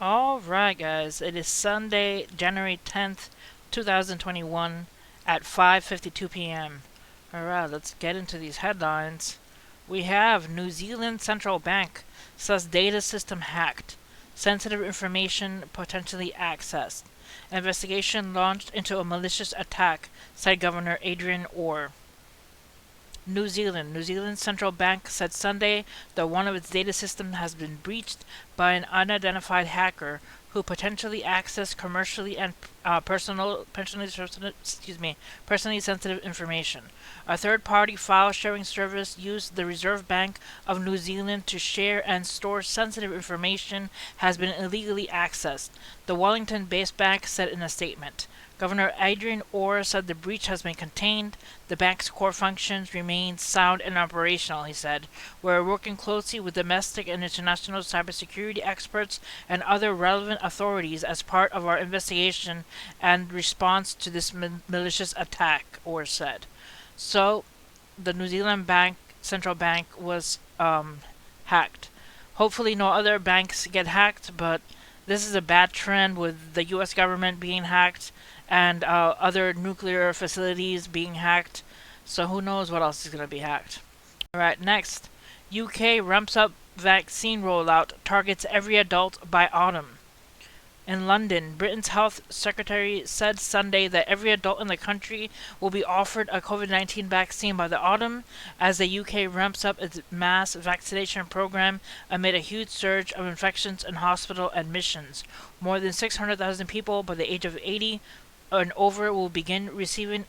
Alright, guys, it is Sunday, January 10th, 2021 at 5:52 p.m. Alright, let's get into these headlines. We have New Zealand Central Bank says data system hacked. Sensitive information potentially accessed. Investigation launched into a malicious attack, said Governor Adrian Orr. New Zealand Central Bank said Sunday that one of its data systems has been breached by an unidentified hacker who potentially accessed commercially and personally sensitive information. A third-party file-sharing service used the Reserve Bank of New Zealand to share and store sensitive information has been illegally accessed, the Wellington-based bank said in a statement. Governor Adrian Orr said the breach has been contained. The bank's core functions remain sound and operational, he said. We're working closely with domestic and international cybersecurity experts and other relevant authorities as part of our investigation and response to this malicious attack, Orr said. So, the New Zealand Central Bank was hacked. Hopefully no other banks get hacked, but this is a bad trend with the U.S. government being hacked and other nuclear facilities being hacked. So who knows what else is going to be hacked. Alright, next. UK ramps up vaccine rollout, targets every adult by autumn. In London, Britain's Health Secretary said Sunday that every adult in the country will be offered a COVID-19 vaccine by the autumn as the UK ramps up its mass vaccination program amid a huge surge of infections and hospital admissions. More than 600,000 people by the age of 80 and over will begin receiving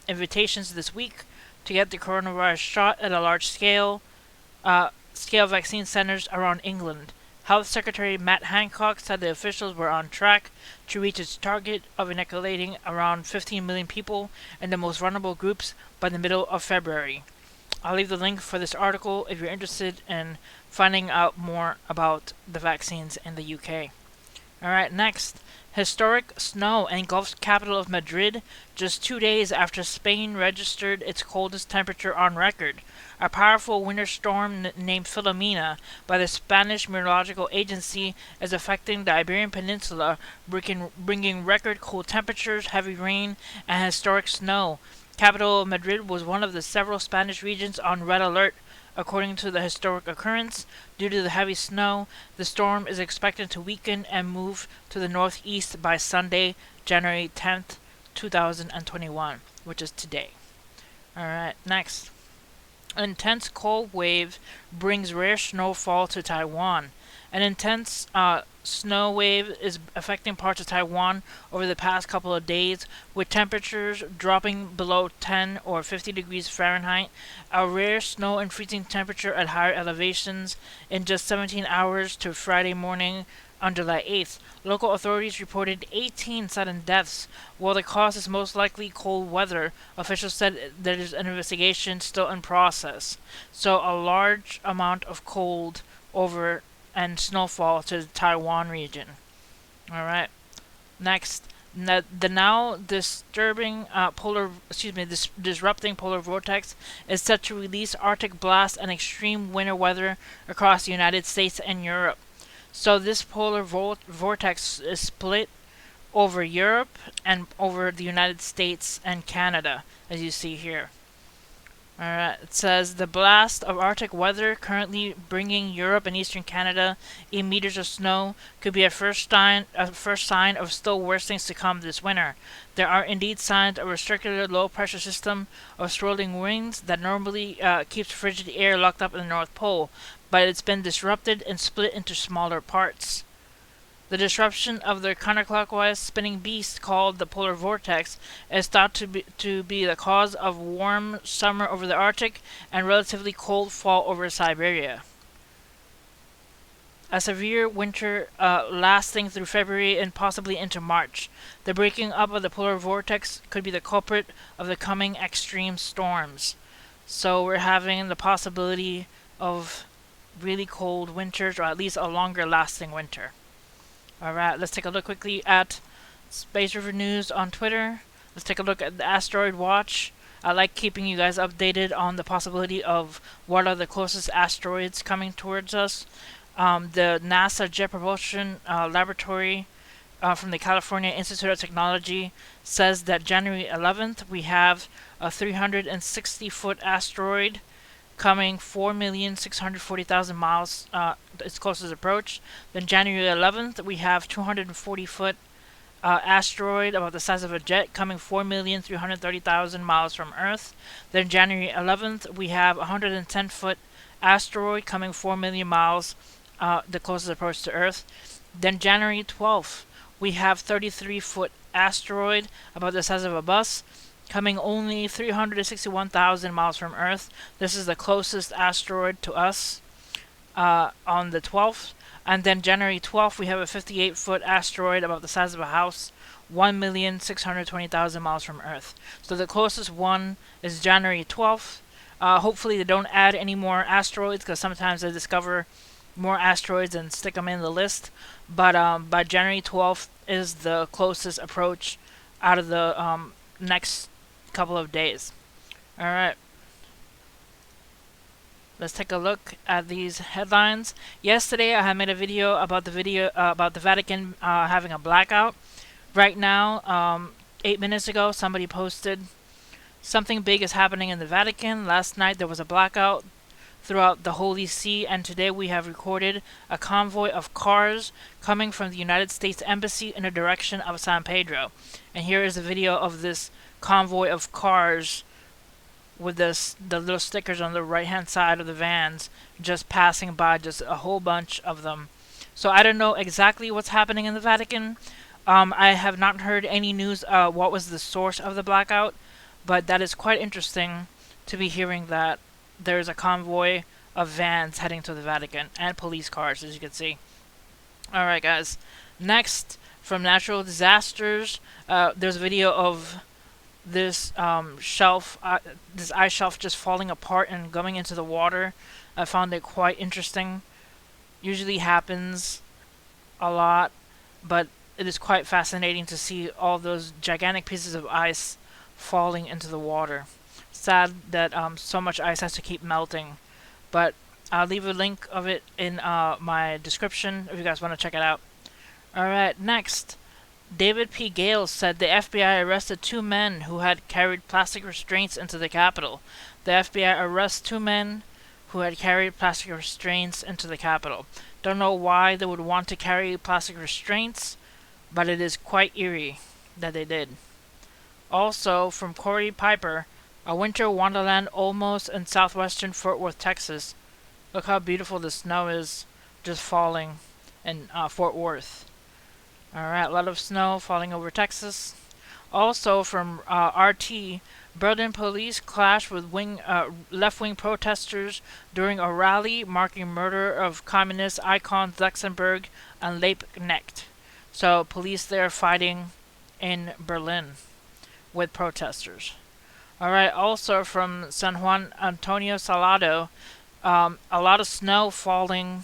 invitations this week to get the coronavirus shot at a large scale vaccine centers around England. Health Secretary Matt Hancock said the officials were on track to reach its target of inoculating around 15 million people in the most vulnerable groups by the middle of February. I'll leave the link for this article if you're interested in finding out more about the vaccines in the UK. Alright, next. Historic snow engulfs capital of Madrid just 2 days after Spain registered its coldest temperature on record. A powerful winter storm named Filomena by the Spanish Meteorological Agency is affecting the Iberian Peninsula, bringing record cold temperatures, heavy rain, and historic snow. Capital Madrid was one of the several Spanish regions on red alert. According to the historic occurrence, due to the heavy snow, the storm is expected to weaken and move to the northeast by Sunday, January 10th, 2021, which is today. Alright, next. Intense cold wave brings rare snowfall to Taiwan. An intense snow wave is affecting parts of Taiwan over the past couple of days, with temperatures dropping below 10 or 50 degrees Fahrenheit. A rare snow and freezing temperature at higher elevations in just 17 hours to Friday morning on July 8th. Local authorities reported 18 sudden deaths. While the cause is most likely cold weather, officials said there is an investigation still in process. So a large amount of cold over and snowfall to the Taiwan region. Alright. Next. The now disrupting polar vortex is set to release Arctic blasts and extreme winter weather across the United States and Europe. So this polar vortex is split over Europe and over the United States and Canada, as you see here. Alright, it says the blast of Arctic weather currently bringing Europe and eastern Canada in meters of snow could be a first sign of still worse things to come this winter. There are indeed signs of a circular low-pressure system of swirling winds that normally keeps frigid air locked up in the North Pole, but it's been disrupted and split into smaller parts. The disruption of the counterclockwise spinning beast called the polar vortex is thought to be the cause of warm summer over the Arctic and relatively cold fall over Siberia. A severe winter lasting through February and possibly into March. The breaking up of the polar vortex could be the culprit of the coming extreme storms. So we're having the possibility of really cold winters, or at least a longer lasting winter. Alright, let's take a look quickly at Space River News on Twitter. Let's take a look at the Asteroid Watch. I like keeping you guys updated on the possibility of what are the closest asteroids coming towards us. The NASA Jet Propulsion Laboratory from the California Institute of Technology says that January 11th we have a 360-foot asteroid coming 4,640,000 miles, its closest approach. Then January 11th we have 240-foot asteroid about the size of a jet coming 4,330,000 miles from Earth. Then January 11th we have a 110-foot asteroid coming 4 million miles, the closest approach to Earth. Then January 12th we have 33-foot asteroid about the size of a bus coming only 361,000 miles from Earth. This is the closest asteroid to us on the 12th. And then January 12th, we have a 58-foot asteroid about the size of a house, 1,620,000 miles from Earth. So the closest one is January 12th. Hopefully they don't add any more asteroids, because sometimes they discover more asteroids and stick them in the list. But by January 12th is the closest approach out of the next couple of days. Alright. Let's take a look at these headlines. Yesterday I had made a video about the Vatican having a blackout. Right now, 8 minutes ago, somebody posted something big is happening in the Vatican. Last night there was a blackout throughout the Holy See, and today we have recorded a convoy of cars coming from the United States Embassy in the direction of San Pedro. And here is a video of this convoy of cars with the little stickers on the right hand side of the vans just passing by, just a whole bunch of them. So I don't know exactly what's happening in the Vatican. I have not heard any news what was the source of the blackout, but that is quite interesting to be hearing that there's a convoy of vans heading to the Vatican and police cars, as you can see. Alright guys, next, from natural disasters, there's a video of this shelf, this ice shelf just falling apart and going into the water. I found it quite interesting. Usually happens a lot, but it is quite fascinating to see all those gigantic pieces of ice falling into the water. Sad that so much ice has to keep melting, but I'll leave a link of it in my description if you guys want to check it out. Alright, next. David P. Gale said the FBI arrested 2 men who had carried plastic restraints into the Capitol. The FBI arrests 2 men who had carried plastic restraints into the Capitol. Don't know why they would want to carry plastic restraints, but it is quite eerie that they did. Also, from Corey Piper, a winter wonderland almost in southwestern Fort Worth, Texas. Look how beautiful the snow is just falling in Fort Worth. Alright, a lot of snow falling over Texas. Also from RT, Berlin police clashed with left-wing protesters during a rally marking murder of communist icons Luxemburg and Liebknecht. So police there fighting in Berlin with protesters. Alright, also from San Juan Antonio Salado, a lot of snow falling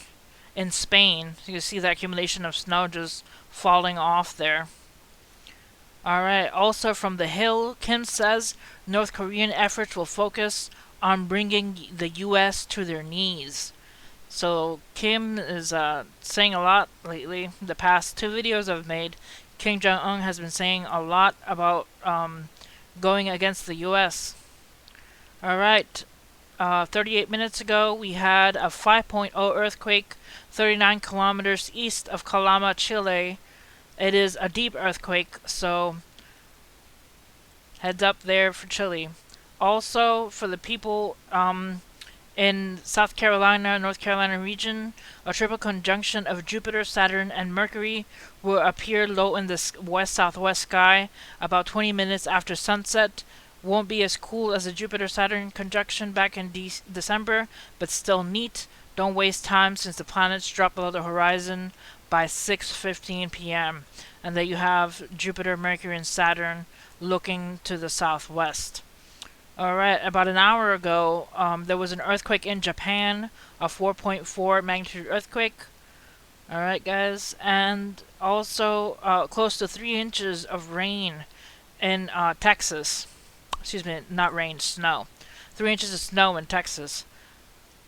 in Spain. So you can see the accumulation of snow just falling off there. Alright, also from The Hill, Kim says North Korean efforts will focus on bringing the US to their knees. So Kim is saying a lot lately. The past 2 videos I've made, Kim Jong-un has been saying a lot about going against the US. Alright, 38 minutes ago we had a 5.0 earthquake 39 kilometers east of Calama, Chile. It is a deep earthquake, so heads up there for Chile. Also, for the people in South Carolina, North Carolina region, a triple conjunction of Jupiter, Saturn, and Mercury will appear low in the west-southwest sky about 20 minutes after sunset. Won't be as cool as the Jupiter-Saturn conjunction back in December, but still neat. Don't waste time since the planets drop below the horizon by 6:15 p.m. And there you have Jupiter, Mercury, and Saturn looking to the southwest. Alright, about an hour ago, there was an earthquake in Japan, a 4.4 magnitude earthquake. Alright guys, and also close to 3 inches of rain in Texas. Excuse me, not rain, snow. 3 inches of snow in Texas.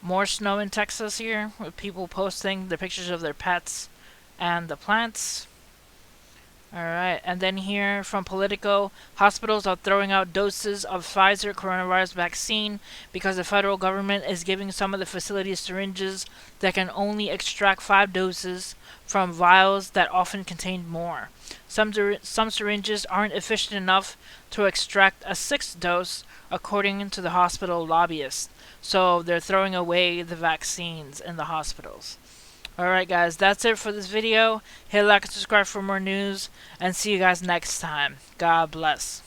More snow in Texas here, with people posting the pictures of their pets and the plants. Alright, and then here from Politico, hospitals are throwing out doses of Pfizer coronavirus vaccine because the federal government is giving some of the facilities syringes that can only extract 5 doses from vials that often contain more. Some syringes aren't efficient enough to extract a 6th dose, according to the hospital lobbyists. So they're throwing away the vaccines in the hospitals. Alright guys, that's it for this video. Hit like and subscribe for more news, and see you guys next time. God bless.